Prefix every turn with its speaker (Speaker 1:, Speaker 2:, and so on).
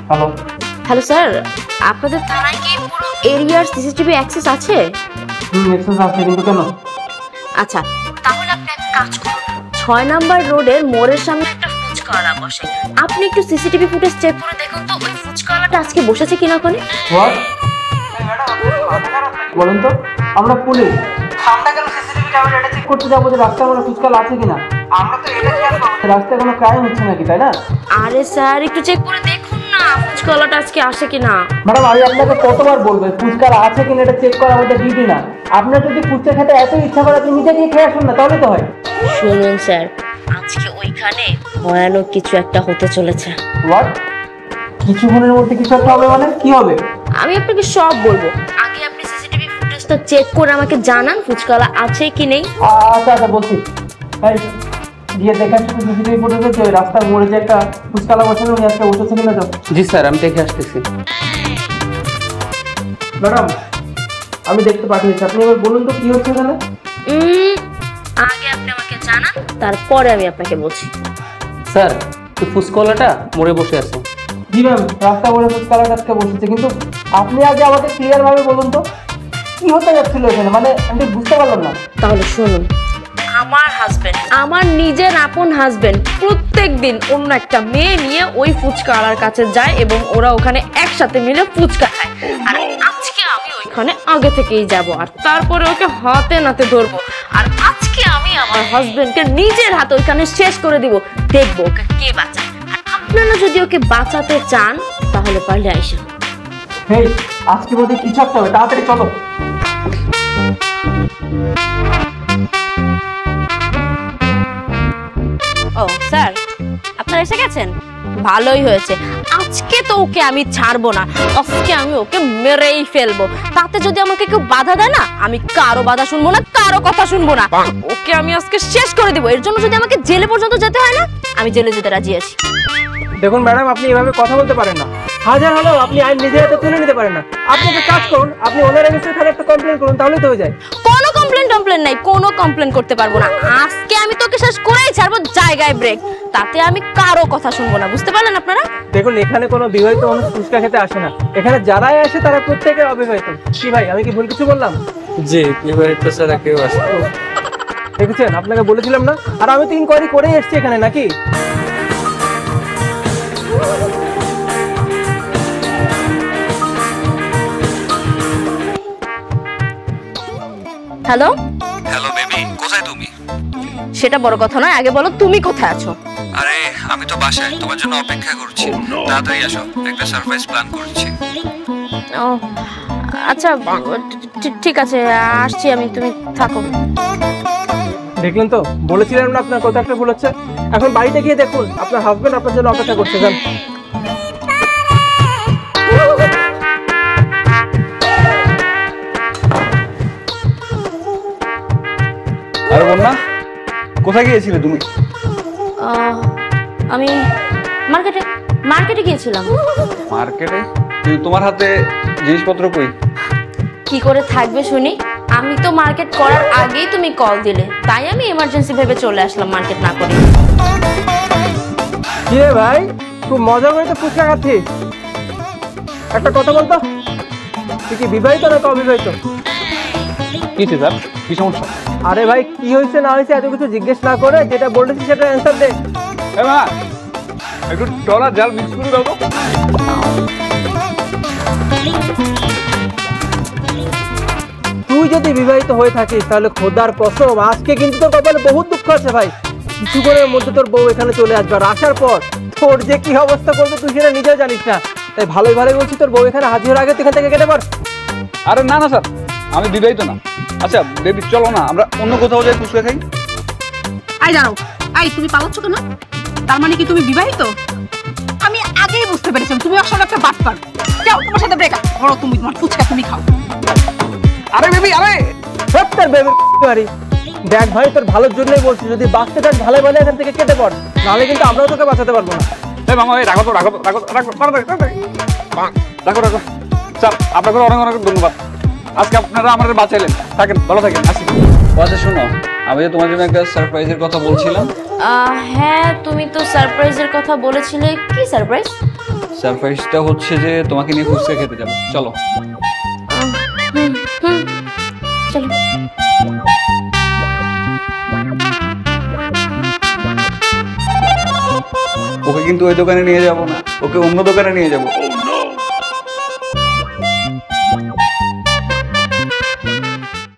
Speaker 1: Hello
Speaker 2: hello sir, আপনাদের থানায় কি পুরো এরিয়ার সিসিটিভি অ্যাক্সেস আছে?
Speaker 1: অ্যাক্সেস আছে, কিন্তু কেন?
Speaker 2: আচ্ছা, তাহলে আপনি এক কাজ করুন, 6 নাম্বার রোডের মোড়ের সামনে একটা ফুচকাওয়ালা বসে, আপনি একটু সিসিটিভি ফুটেজ চেক করে দেখুন তো ওই ফুচকাওয়ালাটা আজকে বসেছে কিনা ওখানে।
Speaker 1: হোয়াট? বলুন তো, আমরা পুলিশ, আমরা কেন সিসিটিভি ক্যামেরা এটা চেক করতে যাবো যে রাস্তায় কোনো ফুচকাওয়ালা আছে কিনা? আমরা তো এটা খেয়াল করব রাস্তায় কোনো ক্রাইম হচ্ছে নাকি, তাই না?
Speaker 2: আরে স্যার, একটু চেক করে দেখুন না ফুচকাওয়ালাটা আজকে আসে কিনা।
Speaker 1: ম্যাডাম, আমি আপনাকে কতবার বলবো ফুচকাওয়ালা আছে কিনা এটা চেক করা আমাদের ডিউটি না। আপনার যদি ফুচকা খেতে এত ইচ্ছা করে আপনি নিজে গিয়ে খেয়ে আসুন না, তাহলে তো হয়।
Speaker 2: শুনুন স্যার, আজকে ওইখানে ভয়ানক কিছু একটা হতে চলেছে।
Speaker 1: হোয়াট? কিছুক্ষণের মধ্যে কিছু একটা হবে মানে কি হবে?
Speaker 2: আমি আপনাকে সব বলবো, আগে আপনি সিসিটিভি ফুটেজটা চেক করে আমাকে জানান ফুচকাওয়ালা আছে কি নেই।
Speaker 1: আচ্ছা আচ্ছা, বলছি। এই গিয়ে দেখে আসছি সিসিটিভি ফুটেজে যে রাস্তার মোড়ে যে একটা ফুচকাওয়ালা বসানো উনি আজকে বসেছে কিনা। তো জি স্যার, আমি দেখে আসতেছি। ম্যাডাম, আমি দেখতে পাঠিয়েছি, আপনি এবার বলুন তো কি হচ্ছে এখানে।
Speaker 2: আগে আপনি আমাকে জানান, তারপরে আমি আপনাকে বলছি।
Speaker 3: স্যার, তো ফুচকাওয়ালাটা মোড়ে বসে আছে।
Speaker 1: জি ম্যাম, রাস্তা মোড়ে ফুচকাওয়ালাটা আজকে বসেছে, কিন্তু আপনি আগে আমাকে ক্লিয়ার ভাবে বলুন তো কি হতে যাচ্ছিল এখানে, মানে আমি বুঝতে পারলাম না।
Speaker 2: তাহলে শুনুন, আমার হাজবেন্ড, আমার নিজের আপন হাজবেন্ড প্রত্যেকদিন অন্য একটা মেয়ে নিয়ে ওই ফুচকাওয়ালার কাছে যায় এবং ওরা ওখানে একসাথে মিলে ফুচকা খায়। আর আজকে আমি ওইখানে আগে থেকেই যাব আর তারপরে ওকে হাতে নাতে ধরবো, আর আজকে আমি আমার হাজবেন্ডকে নিজের হাতে ওইখানে শেষ করে দিব, দেখবো ওকে কে বাঁচায়। আর আপনারা যদি ওকে বাঁচাতে চান তাহলে পারলে আইসা।
Speaker 1: হেই, আজকে বোধহয় কিছু একটা হবে, তাড়াতাড়ি চলো।
Speaker 2: ও স্যার, আপনারা এসে গেছেন, ভালোই হয়েছে। আজকে তো ওকে আমি ছাড়বো না, আজকে আমি ওকে মেরেই ফেলবো। তাতে যদি আমাকে কেউ বাধা দেয় না, আমি কারো বাধা শুনবো না, কারো কথা শুনবো না, ওকে আমি আজকে শেষ করে দিব। এর জন্য যদি আমাকে জেলে পর্যন্ত যেতে হয় না, আমি জেলে যেতে রাজি আছি।
Speaker 1: দেখুন ম্যাডাম, আপনি এভাবে কথা বলতে পারেন না। হাজার হলেও আপনি আইন নিজের হাতে তুলে নিতে পারেন না। আপনি একটা কাজ করুন, আপনি ওনার এগেইনস্টে থানায় একটা কমপ্লেইন করুন, তাহলেই তো হয়ে যায়।
Speaker 2: কোনো কমপ্লেন নাই, কোনো কমপ্লেন করতে পারবো না। আজকে আমি তোকে শেষ করেই ছাড়বো, জায়গায় ব্রেক। তাতে আমি কারো কথা শুনবো না, বুঝতে পারলেন আপনারা?
Speaker 1: দেখুন, এখানে কোনো বিবাহিত মানুষ ফুচকা খেতে আসে না, এখানে যারাই আসে তারা প্রত্যেকে অবিবাহিত। কি ভাই, আমি কি ভুল কিছু বললাম?
Speaker 3: জি, বিবাহিত ছাড়া কেউ আসে।
Speaker 1: দেখেছেন, আপনাকে বলেছিলাম না। আর আমি তো ইনকোয়ারি করেই এসেছি এখানে, নাকি?
Speaker 2: হ্যালো
Speaker 4: হ্যালো বেবি, কোথায় তুমি?
Speaker 2: সেটা বড় কথা নয়, আগে বলো তুমি কোথায় আছো।
Speaker 4: আরে আমি তো বাসায়, তোমার জন্য অপেক্ষা করছি। তাড়াতাড়ি আসো, একটা সারপ্রাইজ প্ল্যান করছি।
Speaker 2: ও আচ্ছা, ঠিক আছে, আসছি আমি, তুমি থাকো।
Speaker 1: দেখলেন তো, বলেছিলাম না আপনার কথা একটা ভুল হচ্ছে। এখন বাড়িতে গিয়ে দেখুন আপনার হাজবেন্ড আপনার জন্য অপেক্ষা করছে। যান।
Speaker 4: আরে বন্যা, কোথায় গিয়েছিলে তুমি?
Speaker 2: আমি মার্কেটে গিয়েছিলাম।
Speaker 4: মার্কেটে? কিন্তু তোমার হাতে জিনিসপত্র কই?
Speaker 2: কি করে থাকবে শুনি? আমি তো মার্কেট করার আগেই তুমি কল দিলে, তাই আমি এমার্জেন্সি ভেবে চলে আসলাম মার্কেট না করে।
Speaker 1: কি রে ভাই, খুব মজা করে তো ফুচকা খাচ্ছিস। একটা কথা বলতো, তুই কি বিবাহিত না অবিবাহিত?
Speaker 4: কি স্যার, কি সমস্যা?
Speaker 1: আরে ভাই, কি হয়েছে না হয়েছে এত কিছু জিজ্ঞেস না করে যেটা বলেছিস সেটা অ্যান্সার দে।
Speaker 4: একটু টলার জাল মিক্স করে দাও তো।
Speaker 1: তুই যদি বিবাহিত হয়ে থাকিস তাহলে খোদার কসম আজকে কিন্তু তোর কপালে বহুত দুঃখ আছে ভাই। কিছুক্ষণের মধ্যে তোর বউ এখানে চলে আসবে, আর আসার পর তোর যে কি অবস্থা করবে তুই সেটা নিজেও জানিস না। তাই ভালোই বলছি, তোর বউ এখানে হাজির আগে তুই এখান থেকে কেটে পর।
Speaker 4: আরে না না স্যার, আমি বিবাহিত না। আচ্ছা বেবি, চলো না আমরা অন্য কোথাও যাই, ফুচকা খাই।
Speaker 5: আই দাঁড়াও, আই তুমি পালাচ্ছ কেন? তার মানে কি তুমি বিবাহিত? আমি আগেই বুঝতে পেরেছিলাম তুমি আসলে একটা বাটপার। যাও, তোমার সাথে ব্রেকআপ করো, তুমি তোমার ফুচকা তুমি খাও।
Speaker 4: আরে বেবি, আরে
Speaker 1: সত্যি বেবি বাড়ি দেখ ভাই, তোর ভালোর জন্যই বলছি, যদি বাঁচতে চাস ভালো ভালো এখান থেকে কেটে পড়, নাহলে কিন্তু আমরাও তোকে বাঁচাতে পারবো না।
Speaker 4: মামা, রাখো তো, রাখো রাখো রাখো রাখো রাখো। স্যার, আপনাকে অনেক অনেক ধন্যবাদ। আজকে আপনারা আমাদের বাঁচাইলেন। থাকেন, ভালো থাকেন, আসি। আচ্ছা শোনো, আমি যে তোমার জন্য একটা সারপ্রাইজের কথা বলছিলাম।
Speaker 2: হ্যাঁ, তুমি তো সারপ্রাইজের কথা বলেছিলে। কি সারপ্রাইজ?
Speaker 4: সারপ্রাইজটা হচ্ছে যে তোমাকে নিয়ে ফুচকা খেতে যাবো, চলো।
Speaker 2: চলো।
Speaker 4: ওকে কিন্তু ওই দোকানে নিয়ে যাবো না, ওকে অন্য দোকানে নিয়ে যাবো।